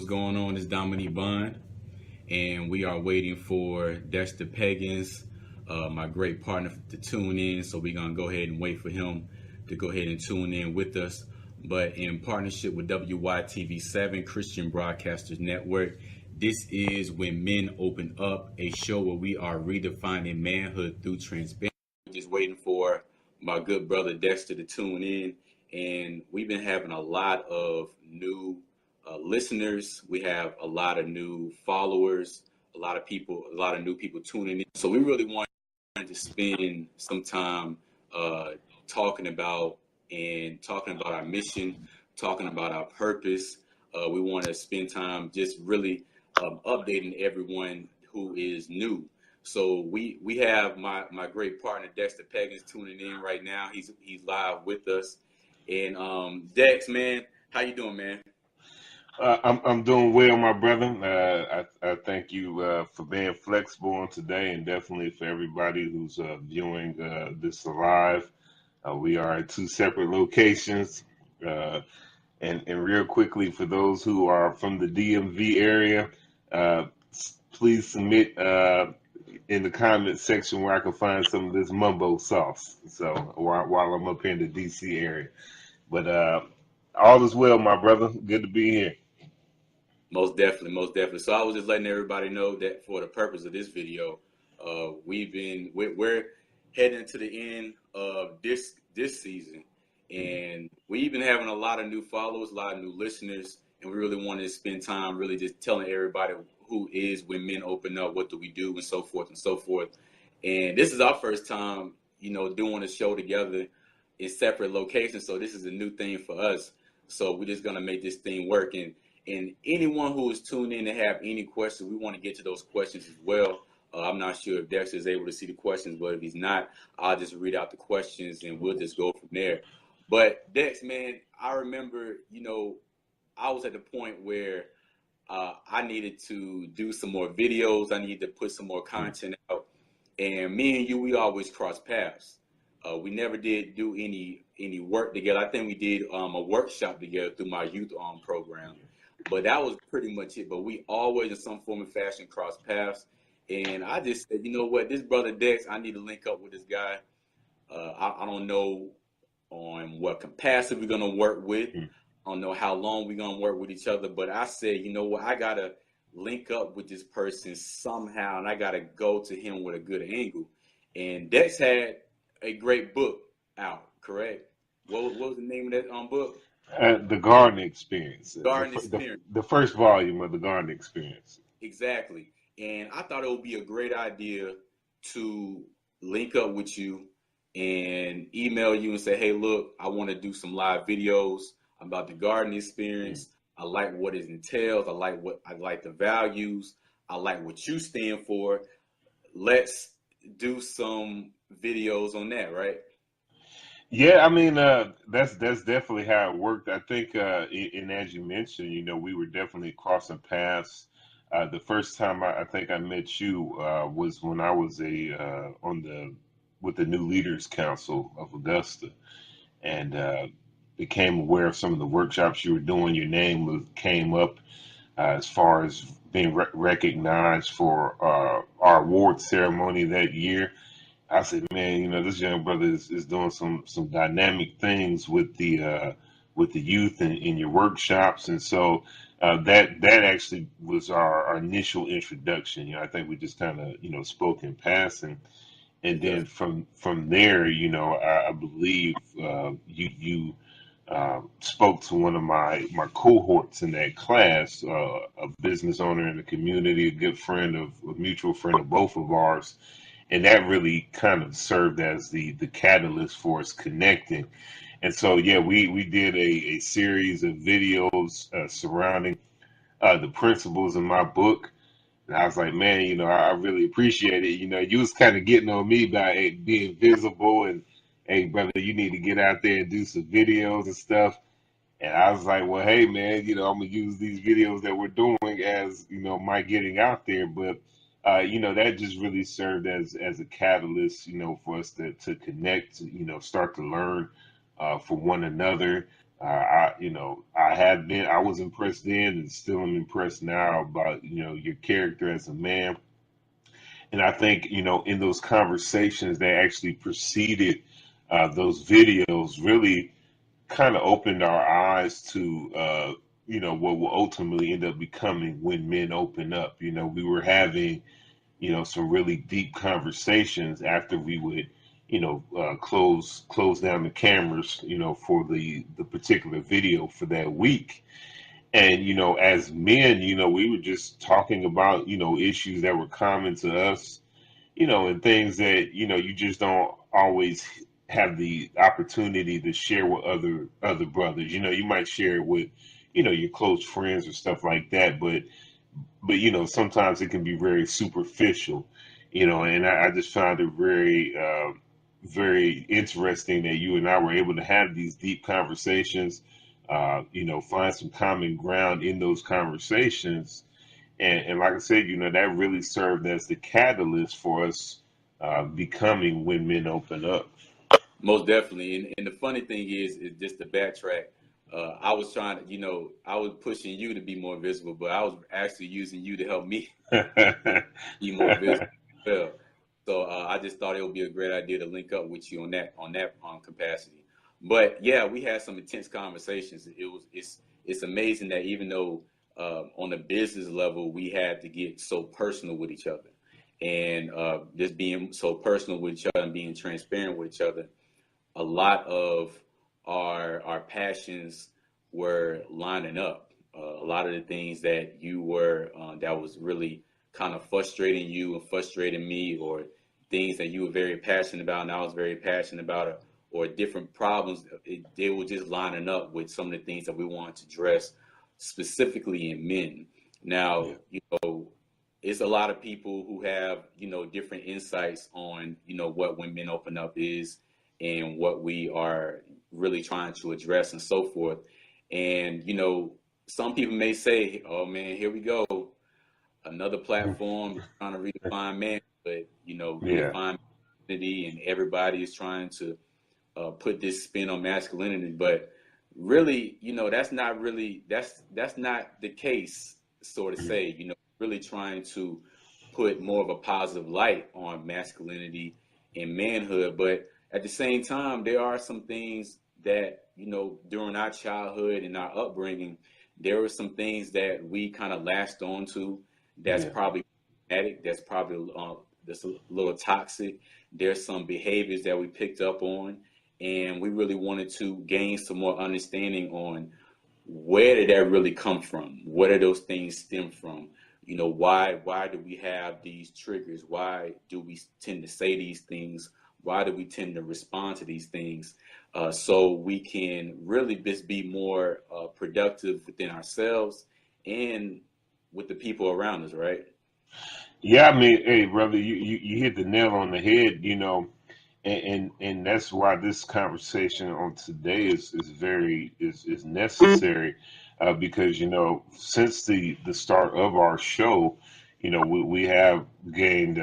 going on? It's Dominique Bond, and we are waiting for Dexter Peggins, my great partner, to tune in. So we're gonna go ahead and wait for him to go ahead and tune in with us. But in partnership with WYTV7 Christian Broadcasters Network, this is When Men Open Up, a show where we are redefining manhood through transparency. Just waiting for my good brother Dexter to tune in, and we've been having a lot of new listeners. We have a lot of new followers, a lot of new people tuning in. So we really wanted to spend some time uh, talking about talking about our mission, talking about our purpose. We want to spend time just really updating everyone who is new. So we have my great partner Dexter Peggins tuning in right now. He's live with us. And Dex, man, how you doing, man? I'm doing well, my brother. I thank you for being flexible on today, and definitely for everybody who's viewing this live. We are at two separate locations, uh, and real quickly for those who are from the DMV area, please submit in the comment section where I can find some of this mumbo sauce. So while I'm up here in the DC area, but all is well, my brother. Good to be here. Most definitely, most definitely. So I was just letting everybody know that for the purpose of this video, we're heading to the end of this season, and we've been having a lot of new followers, a lot of new listeners, and we really wanted to spend time really just telling everybody who is When Men Open Up, what do we do, and so forth and so forth. And this is our first time, doing a show together in separate locations, so this is a new thing for us. So we're just gonna make this thing work. And anyone who is tuned in to have any questions, we want to get to those questions as well. I'm not sure if Dexter is able to see the questions, but if he's not, I'll just read out the questions and we'll just go from there. But Dex, man, I remember, I was at the point where I needed to do some more videos. I needed to put some more content out. And me and you, we always cross paths. We never did do any work together. I think we did a workshop together through my youth program. But that was pretty much it. But we always, in some form and fashion, cross paths. And I just said, you know what, this brother Dex, I need to link up with this guy. I don't know on what capacity we're going to work with. I don't know how long we're going to work with each other. But I said, you know what, I got to link up with this person somehow. And I got to go to him with a good angle. And Dex had a great book out, correct? What was the name of that book? The Garden Experience, Garden Experience. the first volume of the Garden Experience. Exactly. And I thought it would be a great idea to link up with you and email you and say, hey, look, I want to do some live videos about the garden experience. I like what it entails. I like the values. I like what you stand for. Let's do some videos on that, right? Yeah, I mean, that's definitely how it worked. I think, and as you mentioned, we were definitely crossing paths. The first time I think I met you was when I was on the with the New Leaders Council of Augusta, and became aware of some of the workshops you were doing. Your name came up as far as being recognized for our award ceremony that year. I said, man, this young brother is doing some dynamic things with the youth and in your workshops, and so that actually was our initial introduction. I think we just kind of spoke in passing, and Okay. then from there, I believe you spoke to one of my cohorts in that class, a business owner in the community, a good friend a mutual friend of both of ours, and that really kind of served as the catalyst for us connecting. And so yeah, we did a series of videos surrounding the principles in my book. And I was like, man, I really appreciate it. You was kind of getting on me about being visible, and hey, brother, you need to get out there and do some videos and stuff. And I was like, well, hey, man, I'm gonna use these videos that we're doing as my getting out there. But that just really served as a catalyst, for us to connect, start to learn from one another. I was impressed then and still am impressed now about, your character as a man. And I think, in those conversations that actually preceded those videos really kind of opened our eyes to, what will ultimately end up becoming when men open up. We were having, some really deep conversations after we would, close down the cameras, for the particular video for that week. And, as men, we were just talking about, issues that were common to us, and things that, you just don't always have the opportunity to share with other brothers. You might share it with, your close friends or stuff like that, but sometimes it can be very superficial, and I just found it very very interesting that you and I were able to have these deep conversations, find some common ground in those conversations. And like I said, that really served as the catalyst for us becoming when men open up. Most definitely. And the funny thing is just to backtrack. I was trying to, I was pushing you to be more visible, but I was actually using you to help me be more visible as well. So I just thought it would be a great idea to link up with you on that capacity. But yeah, we had some intense conversations. It's amazing that even though on the business level we had to get so personal with each other, and just being so personal with each other and being transparent with each other, a lot of our passions were lining up. A lot of the things that you were that was really kind of frustrating you and frustrating me, or things that you were very passionate about and I was very passionate about, or different problems, they were just lining up with some of the things that we wanted to address specifically in men. Now, Yeah. it's a lot of people who have, different insights on, what when men open up is and what we are really trying to address and so forth. And, some people may say, oh man, here we go, another platform trying to redefine man, but, Yeah. redefine masculinity, and everybody is trying to put this spin on masculinity. But really, that's not the case, sort of say, really trying to put more of a positive light on masculinity and manhood. But at the same time, there are some things that, during our childhood and our upbringing, there were some things that we kind of latched on to that's Yeah. probably problematic, that's a little toxic. There's some behaviors that we picked up on, and we really wanted to gain some more understanding on where did that really come from? Where do those things stem from? Why do we have these triggers? Why do we tend to say these things? Why do we tend to respond to these things? So we can really just be more productive within ourselves and with the people around us, right? Yeah, I mean, hey, brother, you hit the nail on the head, and that's why this conversation on today is necessary, because since the start of our show, we have gained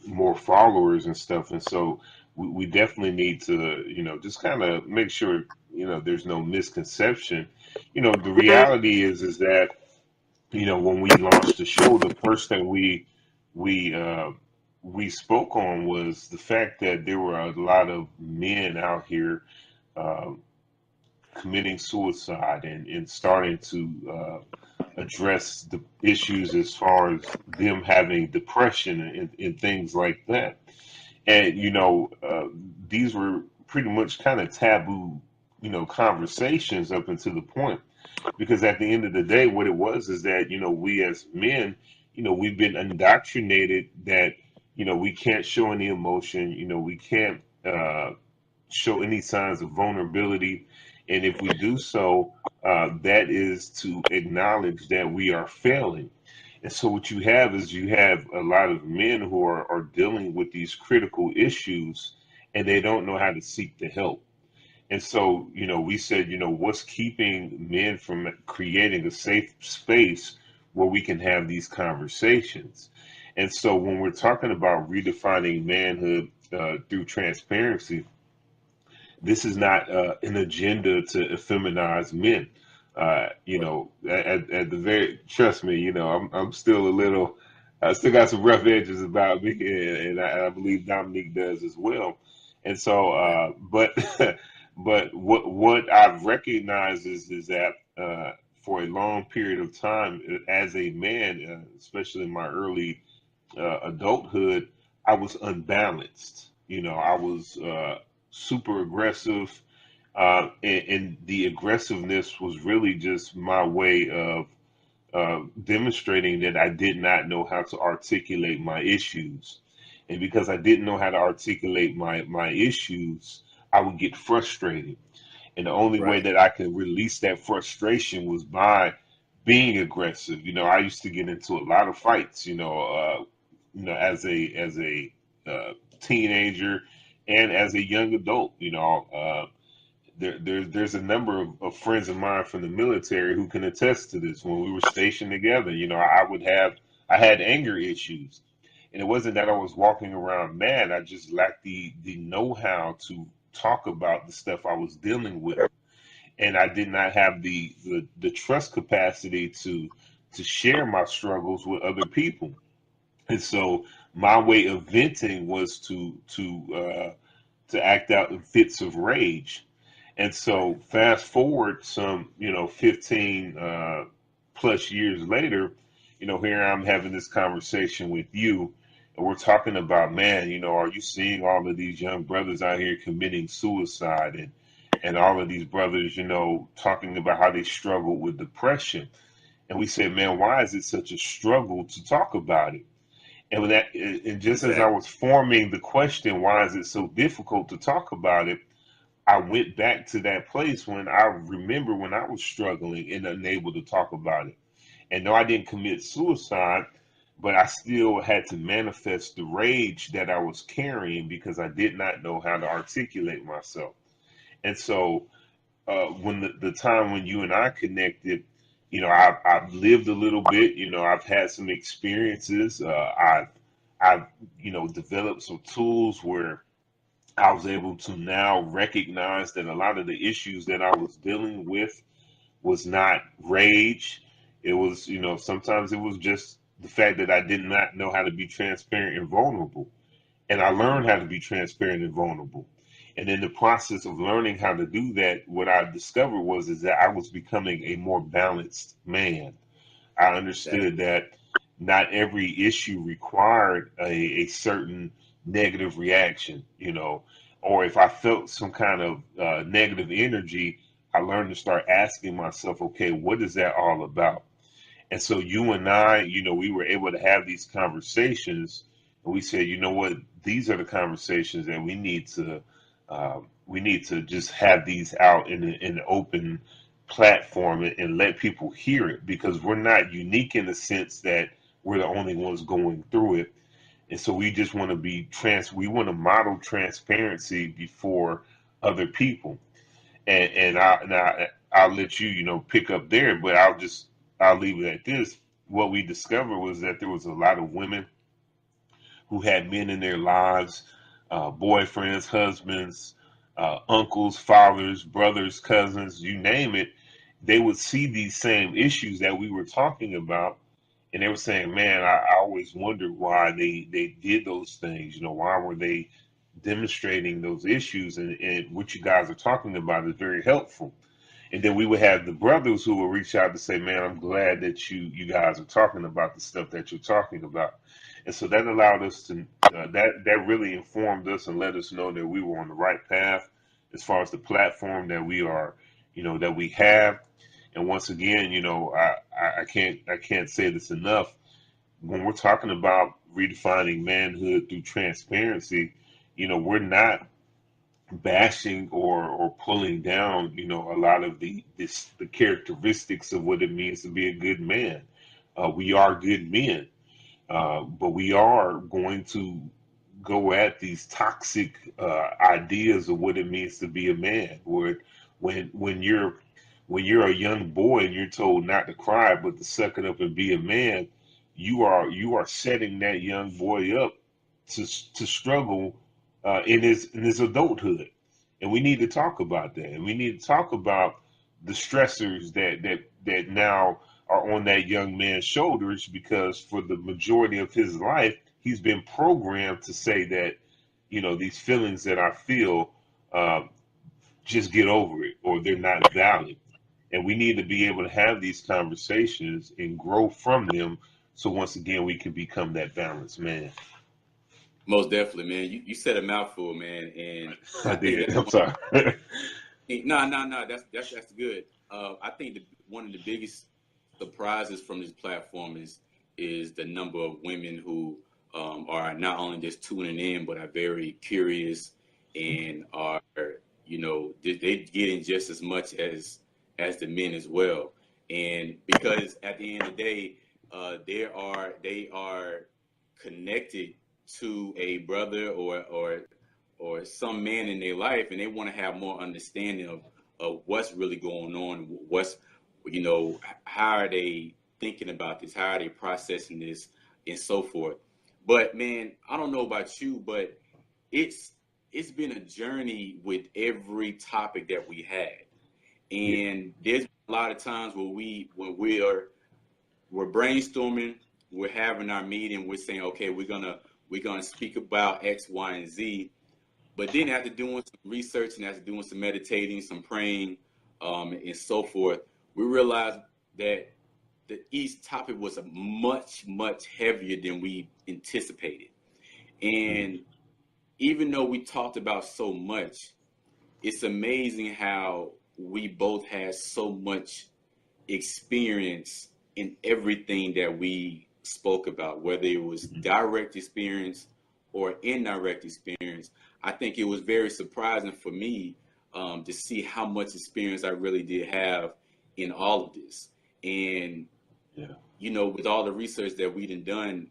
more followers and stuff, and so we definitely need to just kind of make sure there's no misconception. The reality is that when we launched the show, the first thing we uh, we spoke on was the fact that there were a lot of men out here uh, committing suicide and starting to address the issues as far as them having depression and things like that. And these were pretty much kind of taboo, conversations up until the point, because at the end of the day, what it was is that we as men, we've been indoctrinated that we can't show any emotion, we can't show any signs of vulnerability, and if we do so, that is to acknowledge that we are failing. And so what you have is you have a lot of men who are dealing with these critical issues, and they don't know how to seek the help. And so, we said, what's keeping men from creating a safe space where we can have these conversations? And so, when we're talking about redefining manhood through transparency, This is not an agenda to effeminize men. At the very, trust me, I'm still a little, I still got some rough edges about me, and I believe Dominique does as well. And so, but but what I've recognized is that for a long period of time, as a man, especially in my early adulthood, I was unbalanced. I was super aggressive, and the aggressiveness was really just my way of demonstrating that I did not know how to articulate my issues. And because I didn't know how to articulate my issues, I would get frustrated. And the only way Right. that I could release that frustration was by being aggressive. I used to get into a lot of fights, as a teenager and as a young adult. There's a number of friends of mine from the military who can attest to this. When we were stationed together, I had anger issues, and it wasn't that I was walking around mad. I just lacked the know-how to talk about the stuff I was dealing with, and I did not have the trust capacity to share my struggles with other people. And so my way of venting was to act out in fits of rage. And Right. so fast forward some, 15 plus years later, here I'm having this conversation with you, and we're talking about, man, are you seeing all of these young brothers out here committing suicide, and all of these brothers, talking about how they struggle with depression. And we said, man, why is it such a struggle to talk about it? And just as I Exactly. was forming the question, why is it so difficult to talk about it? I went back to that place when I remember when I was struggling and unable to talk about it. And no, I didn't commit suicide, but I still had to manifest the rage that I was carrying because I did not know how to articulate myself. And so, when the time when you and I connected, I've lived a little bit. I've had some experiences. I've developed some tools where I was able to now recognize that a lot of the issues that I was dealing with was not rage. It was, sometimes it was just the fact that I did not know how to be transparent and vulnerable. And I learned how to be transparent and vulnerable. And in the process of learning how to do that, what I discovered was is that I was becoming a more balanced man. I understood Exactly. that not every issue required a certain negative reaction, or if I felt some kind of negative energy, I learned to start asking myself, okay, what is that all about? And so you and I, we were able to have these conversations, and we said, you know what, these are the conversations that we need to just have these out in the open platform, and let people hear it, because we're not unique in the sense that we're the only ones going through it. And so we just want to we want to model transparency before other people. I'll let you, pick up there, but I'll leave it at this. What we discovered was that there was a lot of women who had men in their lives, boyfriends, husbands, uncles, fathers, brothers, cousins, you name it. They would see these same issues that we were talking about, and they were saying, "Man, I always wondered why they did those things. Why were they demonstrating those issues?" And what you guys are talking about is very helpful. And then we would have the brothers who would reach out to say, "Man, I'm glad that you guys are talking about the stuff that you're talking about." And so that allowed us to that really informed us and let us know that we were on the right path as far as the platform that we are, that we have. And once again, I can't say this enough. When we're talking about redefining manhood through transparency, we're not bashing or pulling down, a lot of the characteristics of what it means to be a good man. We are good men, but we are going to go at these toxic ideas of what it means to be a man. Where when you're a young boy and you're told not to cry but to suck it up and be a man, you are setting that young boy up to struggle in his adulthood. And we need to talk about that. And we need to talk about the stressors that now are on that young man's shoulders, because for the majority of his life, he's been programmed to say that, these feelings that I feel, just get over it, or they're not valid. And we need to be able to have these conversations and grow from them. So once again, we can become that balanced man. Most definitely, man. You said a mouthful, man, and I I think did. that's I'm one. sorry. No, no, no. That's good. I think one of the biggest surprises from this platform is the number of women who are not only just tuning in, but are very curious and are, they getting just as much as the men as well. And because at the end of the day, they are connected to a brother or some man in their life, and they want to have more understanding of what's really going on, how are they thinking about this, how are they processing this, and so forth. But man, I don't know about you, but it's it's been a journey with every topic that we had, Yeah. and there's a lot of times we're brainstorming, we're having our meeting, we're saying, okay, we're gonna speak about X, Y, and Z. But then after doing some research and after doing some meditating, some praying, and so forth, we realized that each topic was a much, much heavier than we anticipated. Mhm. And even though we talked about so much, it's amazing how we both had so much experience in everything that we spoke about, whether it was direct experience or indirect experience. I think it was very surprising for me to see how much experience I really did have in all of this. And, Yeah. with all the research that we'd done,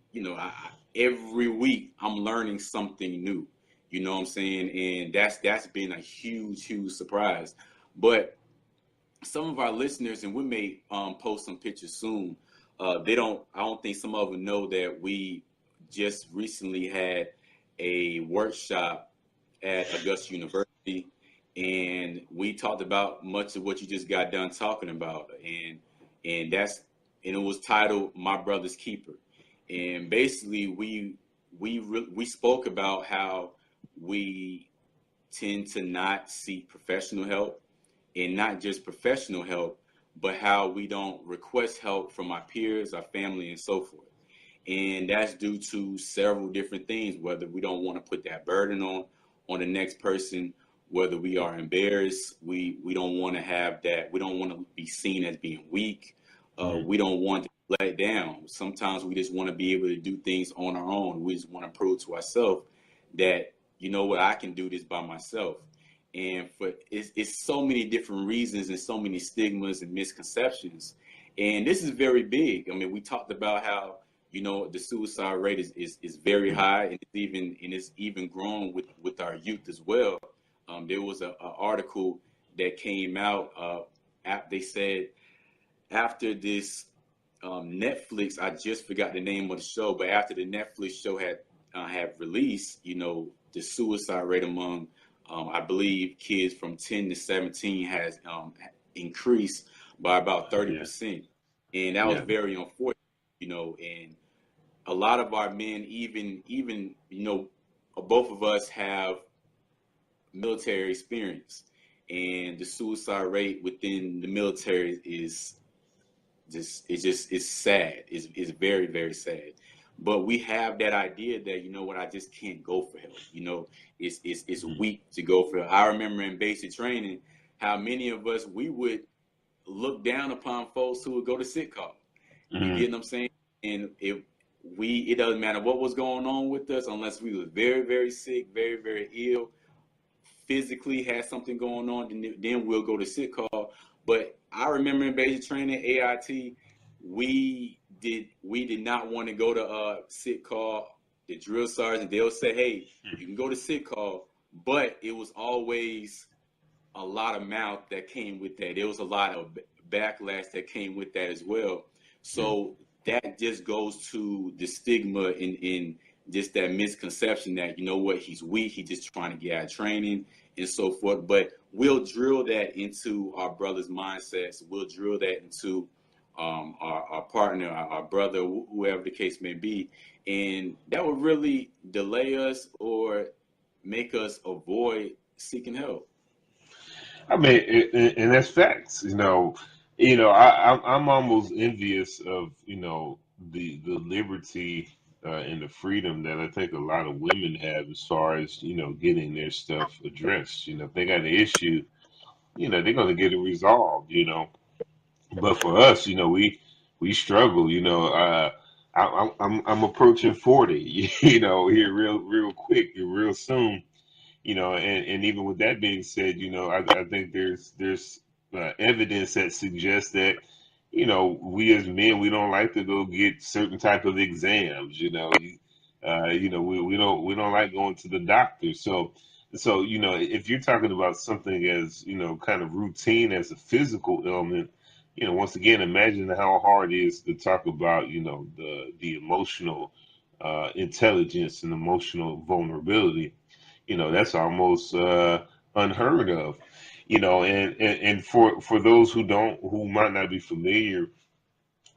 every week I'm learning something new. You know what I'm saying? And that's been a huge, huge surprise. But some of our listeners, and we may post some pictures soon. I don't think some of them know that we just recently had a workshop at Augusta University, and we talked about much of what you just got done talking about, and that's and it was titled "My Brother's Keeper," and basically we spoke about how we tend to not seek professional help, and not just professional help, but how we don't request help from our peers, our family, and so forth. And that's due to several different things, whether we don't want to put that burden on the next person, whether we are embarrassed, we don't want to have that, we don't want to be seen as being weak, Mhm. we don't want to let down. Sometimes we just want to be able to do things on our own. We just want to prove to ourselves that, I can do this by myself. And for it's so many different reasons and so many stigmas and misconceptions. And this is very big. I mean, we talked about how, the suicide rate is very Mhm. high, and it's even grown with our youth as well. There was a article that came out. They said after this Netflix, I just forgot the name of the show, but after the Netflix show had released, the suicide rate among, I believe, kids from 10 to 17 has increased by about Yeah. 30%, and that was Yeah. very unfortunate. And a lot of our men, even both of us have military experience, and the suicide rate within the military is just it's sad. It's very, very sad. But we have that idea that, I just can't go for help. It's Mhm. weak to go for help. I remember in basic training how many of us we would look down upon folks who would go to sick call. You Mhm. get what I'm saying? And it doesn't matter what was going on with us, unless we were very, very sick, very, very ill, physically had something going on, then we'll go to sit call. But I remember in basic training, AIT, we did not want to go to sit call. The drill sergeant, they'll say, hey, you can go to sit call, but it was always a lot of mouth that came with that. There was a lot of backlash that came with that as well. Mhm. So that just goes to the stigma in just that misconception that, you know what, he's weak, he's just trying to get out of training and so forth. But we'll drill that into our brothers' mindsets. We'll drill that into our partner, our brother, whoever the case may be. And that would really delay us or make us avoid seeking help. I mean, and that's facts. I'm almost envious of the liberty and the freedom that I think a lot of women have as far as getting their stuff addressed. If they got an issue, they're going to get it resolved. But for us, we struggle. I'm approaching 40. Here real quick and real soon. And even with that being said, I think there's evidence that suggests that, we as men, we don't like to go get certain type of exams. We don't like going to the doctor. So if you're talking about something as kind of routine as a physical ailment, once again, imagine how hard it is to talk about the emotional intelligence and emotional vulnerability. That's almost unheard of. And for those who might not be familiar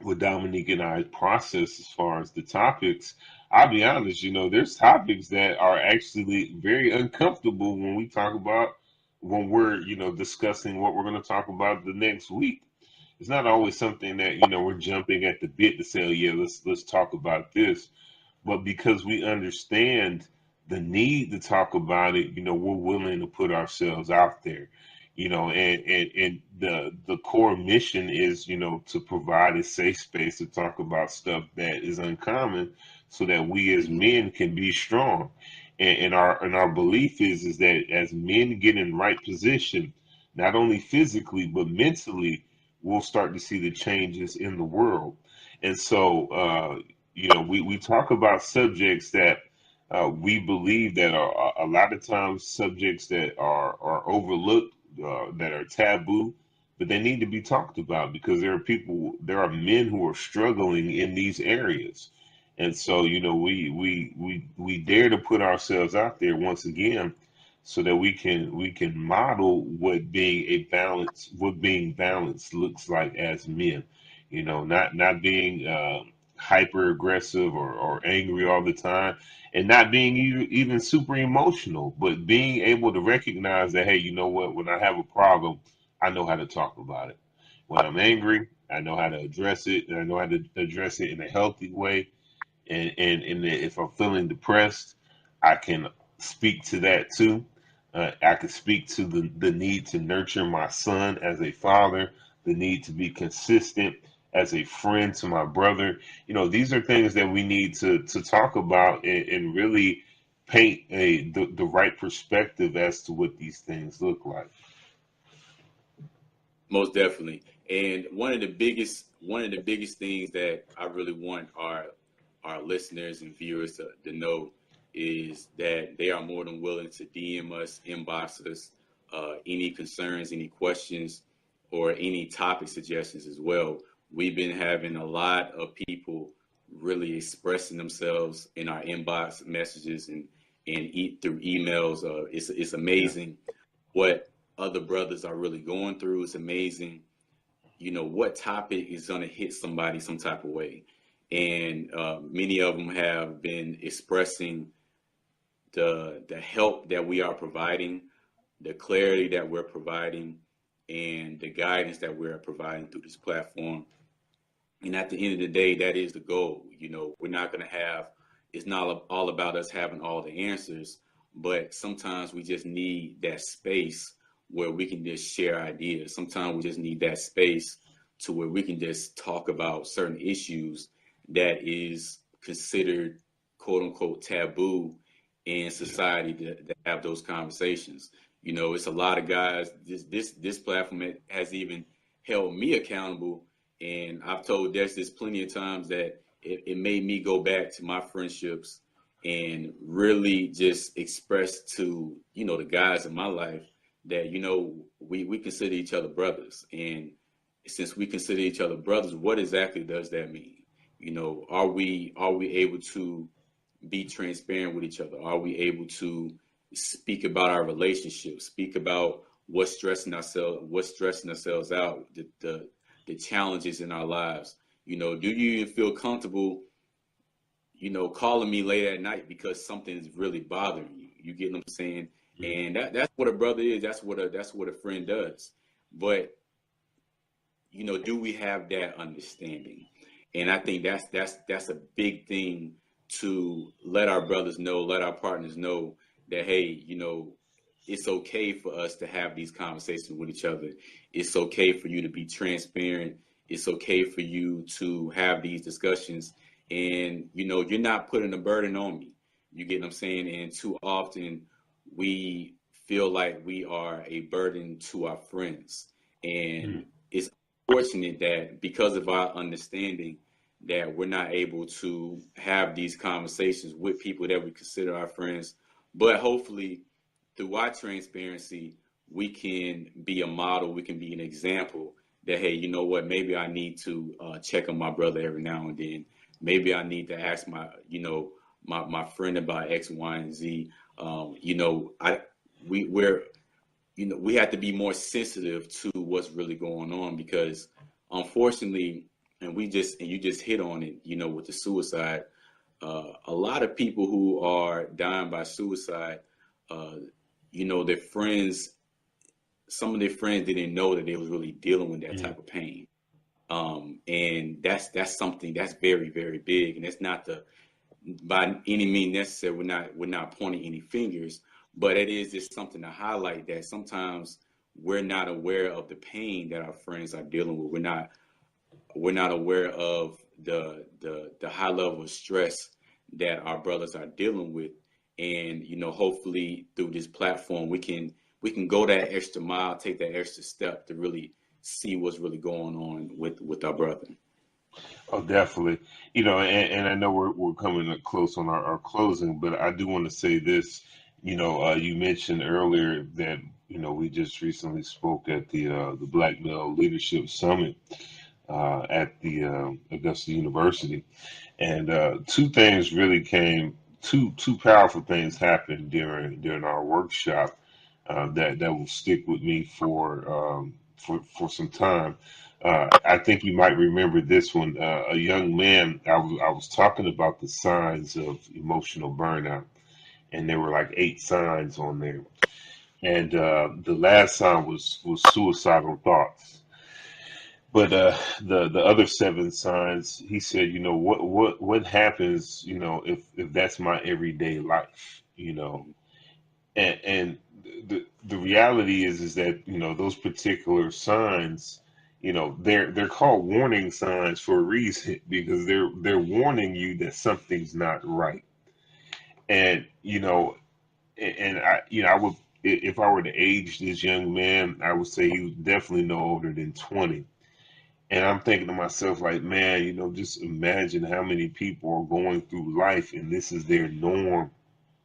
with Dominique and I's process as far as the topics, I'll be honest, there's topics that are actually very uncomfortable when we're discussing what we're going to talk about the next week. It's not always something that we're jumping at the bit to say, oh, yeah, let's talk about this. But because we understand the need to talk about it, we're willing to put ourselves out there, and the core mission is, to provide a safe space to talk about stuff that is uncommon so that we as men can be strong. And our belief is that as men get in right position, not only physically, but mentally, we'll start to see the changes in the world. And so, we talk about subjects that we believe that are a lot of times subjects that are overlooked, that are taboo, but they need to be talked about because there are men who are struggling in these areas. And so, we dare to put ourselves out there once again so that we can model what being balanced looks like as men. Not being hyper aggressive or angry all the time, and not being even super emotional, but being able to recognize that, hey, you know what, when I have a problem, I know how to talk about it. When I'm angry, I know how to address it, and I know how to address it in a healthy way. And if I'm feeling depressed, I can speak to that too. I can speak to the need to nurture my son as a father, the need to be consistent as a friend to my brother. These are things that we need to talk about and really paint the right perspective as to what these things look like. Most definitely. And one of the biggest things that I really want our listeners and viewers to know is that they are more than willing to DM us, inbox us, any concerns, any questions, or any topic suggestions as well. We've been having a lot of people really expressing themselves in our inbox messages and through emails. It's Yeah. amazing what other brothers are really going through. It's amazing, what topic is going to hit somebody some type of way. And many of them have been expressing the help that we are providing, the clarity that we're providing, and the guidance that we're providing through this platform. And at the end of the day, that is the goal. We're not going to have, it's not all about us having all the answers, but sometimes we just need that space where we can just share ideas. Sometimes we just need that space to where we can just talk about certain issues that is considered quote unquote taboo in Yeah. society to have those conversations. It's a lot of guys. This platform has even held me accountable, and I've told Dexter plenty of times that it made me go back to my friendships and really just express to the guys in my life that we consider each other brothers, and since we consider each other brothers, what exactly does that mean? Are we able to be transparent with each other? Are we able to speak about our relationship, speak about what's stressing ourselves out, the challenges in our lives? Do you even feel comfortable, calling me late at night because something is really bothering you? You get what I'm saying? And that's what a brother is. That's what a friend does. But do we have that understanding? And I think that's a big thing to let our brothers know, let our partners know that, hey, it's okay for us to have these conversations with each other. It's okay for you to be transparent. It's okay for you to have these discussions. And, you're not putting a burden on me. You get what I'm saying? And too often we feel like we are a burden to our friends. And it's fortunate that because of our understanding that we're not able to have these conversations with people that we consider our friends. But hopefully through our transparency, we can be a model, we can be an example that, hey, you know what, maybe I need to check on my brother every now and then. Maybe I need to ask my friend about X, Y, and Z. We have to be more sensitive to what's really going on, because unfortunately, and you just hit on it, with the suicide, a lot of people who are dying by suicide, their friends, some of their friends didn't know that they was really dealing with that type of pain. And that's something that's very, very big. And it's not by any means necessary. We're not pointing any fingers, but it is just something to highlight that sometimes we're not aware of the pain that our friends are dealing with. We're not aware of the high level of stress that our brothers are dealing with. And hopefully through this platform we can go that extra mile, take that extra step to really see what's really going on with our brother. Oh, definitely. And I know we're coming up close on our closing, but I do want to say this. You mentioned earlier that we just recently spoke at the Black Male Leadership Summit at the Augusta University, and two powerful things happened during our workshop that will stick with me for some time. I think you might remember this one. A young man, I was talking about the signs of emotional burnout, and there were like 8 signs on there. And the last sign was suicidal thoughts. But the other 7 signs, he said, what happens, if that's my everyday life, and the reality is that those particular signs, they're called warning signs for a reason because they're warning you that something's not right. And I would, if I were to age this young man, I would say he was definitely no older than 20. And I'm thinking to myself, like, man, just imagine how many people are going through life and this is their norm.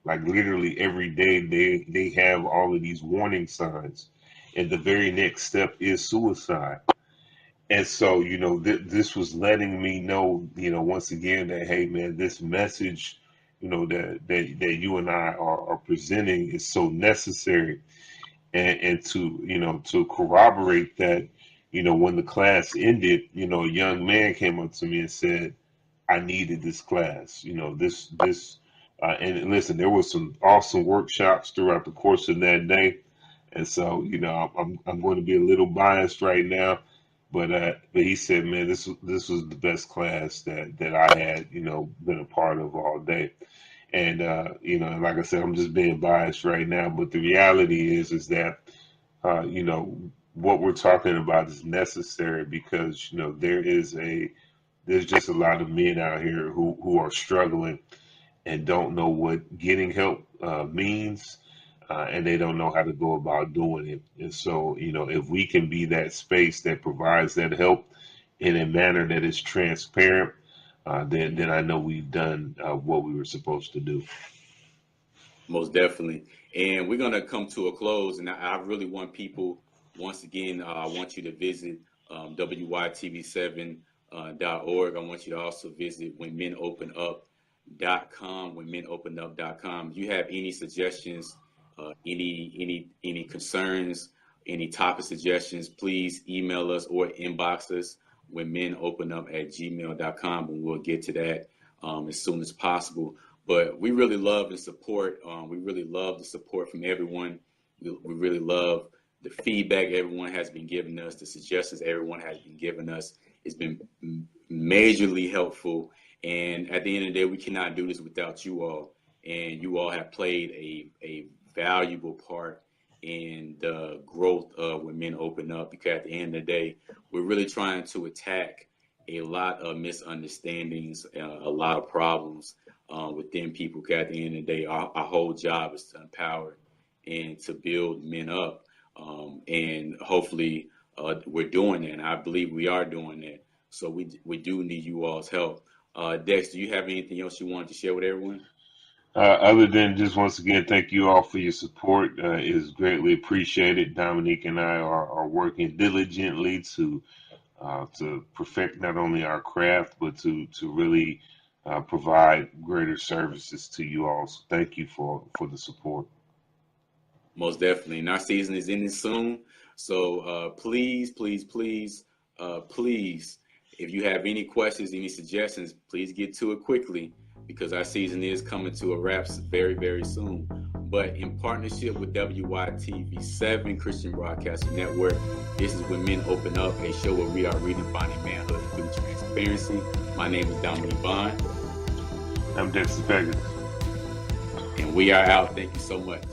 Like literally every day they have all of these warning signs. And the very next step is suicide. And so, this was letting me know, once again that, hey, man, this message, that you and I are presenting is so necessary. And to corroborate that, when the class ended, a young man came up to me and said, I needed this class. And listen, there was some awesome workshops throughout the course of that day. And so, I'm going to be a little biased right now, but he said, man, this was the best class that I had, been a part of all day. And like I said, I'm just being biased right now, but the reality is that what we're talking about is necessary because there's just a lot of men out here who are struggling and don't know what getting help means, and they don't know how to go about doing it. And so, if we can be that space that provides that help in a manner that is transparent, then I know we've done what we were supposed to do. Most definitely. And we're going to come to a close. And I really want people, once again, I want you to visit WYTV7.org. I want you to also visit whenmenopenup.com. whenmenopenup.com. If you have any suggestions, any concerns, any topic suggestions, please email us or inbox us whenmenopenup@gmail.com, and we'll get to that as soon as possible. But we really love and support. We really love the support from everyone. We really love the feedback everyone has been giving us, the suggestions everyone has been giving us. It's been majorly helpful. And at the end of the day, we cannot do this without you all. And you all have played a valuable part in the growth of When Men Open Up, because at the end of the day, we're really trying to attack a lot of misunderstandings, a lot of problems within people. Because at the end of the day, our whole job is to empower and to build men up. And hopefully we're doing that. And I believe we are doing that. So we do need you all's help. Dex, do you have anything else you wanted to share with everyone? Other than just once again, thank you all for your support. It is greatly appreciated. Dominique and I are working diligently to perfect not only our craft, but to really provide greater services to you all. So thank you for the support. Most definitely. And our season is ending soon. So please, please, please, please, if you have any questions, any suggestions, please get to it quickly, because our season is coming to a wrap very, very soon. But in partnership with WYTV7 Christian Broadcasting Network, this is When Men Open Up, a show where we are redefining manhood through transparency. My name is Dominque Bond. I'm Dexter. And we are out. Thank you so much.